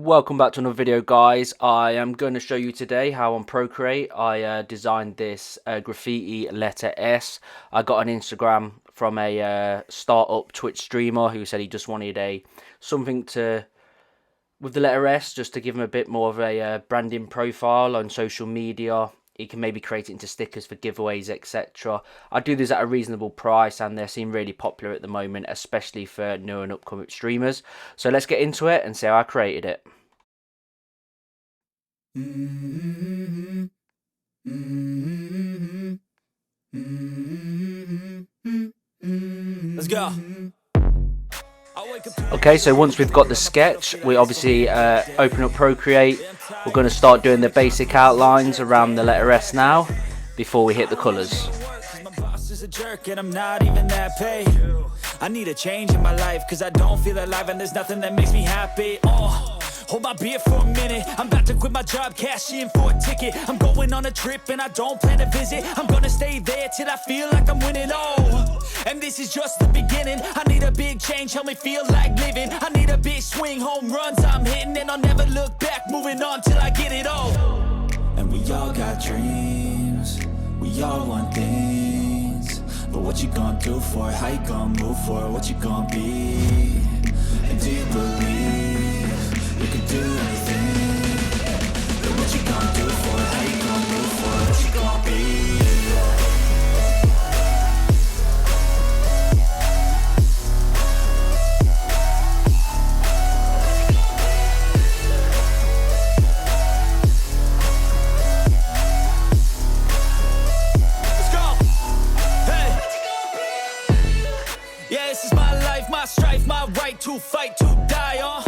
Welcome back to another video, guys. I am going to show you today how on Procreate I designed this graffiti letter S. I got an Instagram from a startup Twitch streamer who said he just wanted something to with the letter S, just to give him a bit more of a branding profile on social media. He can maybe create it into stickers for giveaways, etc. I do this at a reasonable price, and they seem really popular at the moment, especially for new and upcoming streamers. So let's get into it and see how I created it. Let's go. Okay, so once we've got the sketch, we obviously open up Procreate. We're going to start doing the basic outlines around the letter S now, before we hit the colours. I need a change in my life, cause I don't feel alive and there's nothing that makes me happy. Hold my beer for a minute. I'm about to quit my job, cash in for a ticket. I'm going on a trip and I don't plan to visit. I'm gonna stay there till I feel like I'm winning. And this is just the beginning. I need a big change, help me feel like living. I need a big swing, home runs I'm hitting, and I'll never look back, moving on till I get it all. And we all got dreams, we all want things, but what you gonna do for it? How you gonna move for it? What you gonna be? And do you believe you can do anything? But what you gonna do for it? How you gonna move for it? What you gonna be? Let's go. Hey. Yeah, this is my life, my strife, my right to fight, to die on.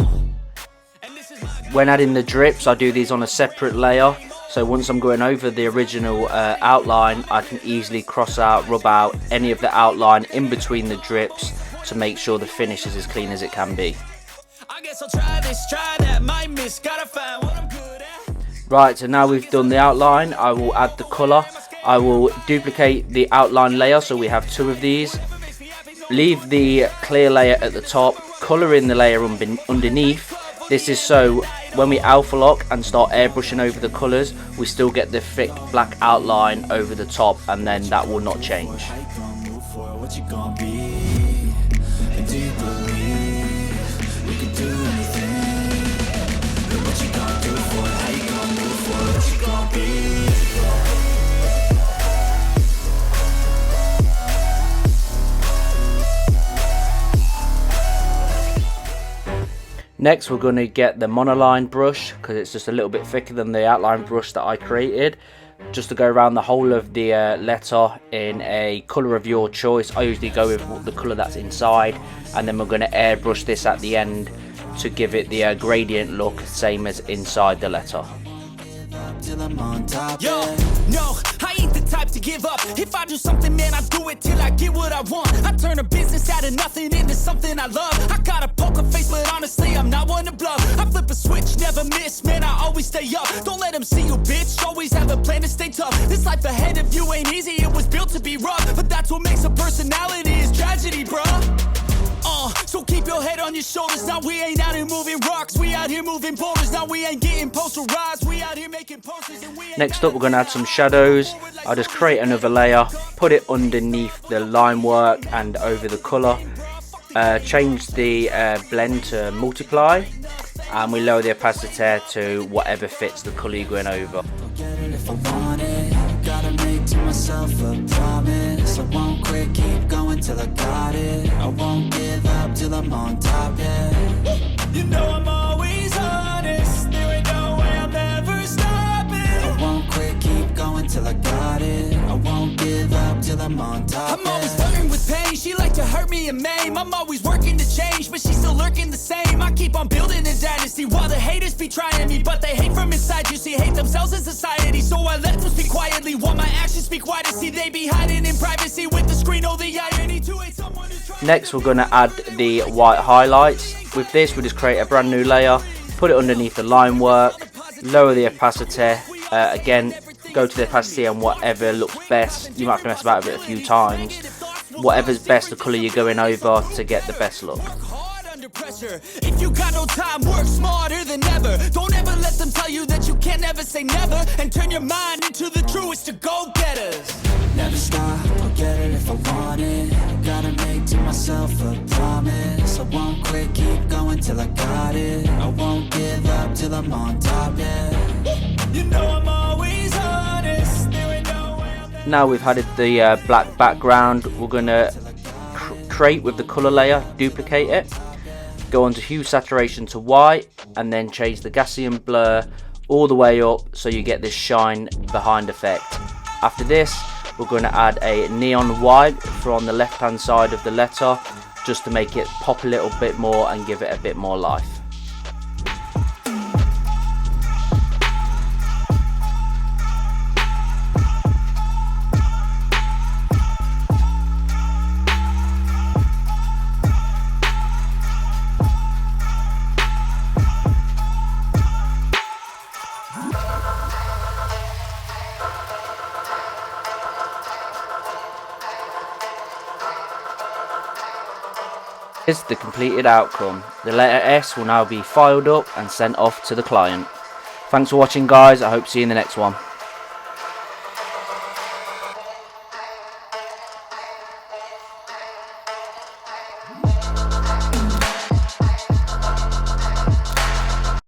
When adding the drips, I do these on a separate layer, so once I'm going over the original outline, I can easily cross out, rub out any of the outline in between the drips to make sure the finish is as clean as it can be. I guess I'll try this, try that, might miss, gotta find what I'm good at. Right, so now we've done the outline, I will add the colour. I will duplicate the outline layer, so we have two of these. Leave the clear layer at the top, colour in the layer underneath. This is so when we alpha lock and start airbrushing over the colours, we still get the thick black outline over the top, and then that will not change. Next, we're going to get the monoline brush, because it's just a little bit thicker than the outline brush that I created, just to go around the whole of the letter in a colour of your choice. I usually go with the colour that's inside, and then we're going to airbrush this at the end to give it the gradient look, same as inside the letter. Yo, no, I ain't the type to give up. If I do something, man, I do it till I get what I want. I turn a business out of nothing into something I love. I got a poker face, but honestly, I'm not one to bluff. I flip a switch, never miss, man, I always stay up. Don't let them see you, bitch, always have a plan to stay tough. This life ahead of you ain't easy, it was built to be rough. But that's what makes a personality, is tragedy, bruh. So keep your head on your shoulders. Now we ain't out here moving rocks, we out here moving boulders. Now we ain't getting posterized, we out here making posters. And we Next up, we're going to add some shadows. I'll just create another layer, put it underneath the line work and over the colour. Change the blend to multiply, and we lower the opacity to whatever fits the colour you're going over. Gotta make to myself a promise. I won't quit, keep going till I got it. I won't give up till I'm on top, yeah. You know I'm always honest, there ain't no way I'm ever stopping. I won't quit, keep going till I got it. I won't give up till I'm on top, I'm always flirting with pain, she like to hurt me and maim. I'm always working to change, but she's still lurking the same. I keep on building a dynasty while the haters be trying me, but they hate from inside. You see, hate themselves in society, so I let them speak quietly while my actions speak wider. See, they be hiding in privacy with the screen, oh the irony to hate someone who's trying. Next, we're going to add the white highlights. With this, we just create a brand new layer, put it underneath the line work, lower the opacity. Again, go to the opacity and whatever looks best. You might have to mess about with it a few times. Whatever's best, the colour you're going over to get the best look. pressure. If you got no time, work smarter than ever. Don't ever let them tell you that you can't never say never. And turn your mind into the truest of go-getters. Never stop, I'll get it if I want it. Gotta make to myself a promise. I won't quit, keep going till I got it. I won't give up till I'm on top, yeah. You know I'm always honest. There ain't no way I'm Now we've added the black background, we're going to create with the color layer, duplicate it, go on to hue saturation to white, and then change the Gaussian blur all the way up so you get this shine behind effect. After this, we're going to add a neon white for on the left hand side of the letter, just to make it pop a little bit more and give it a bit more life. Here's the completed outcome. The letter S will now be filed up and sent off to the client. Thanks for watching guys, I hope to see you in the next one.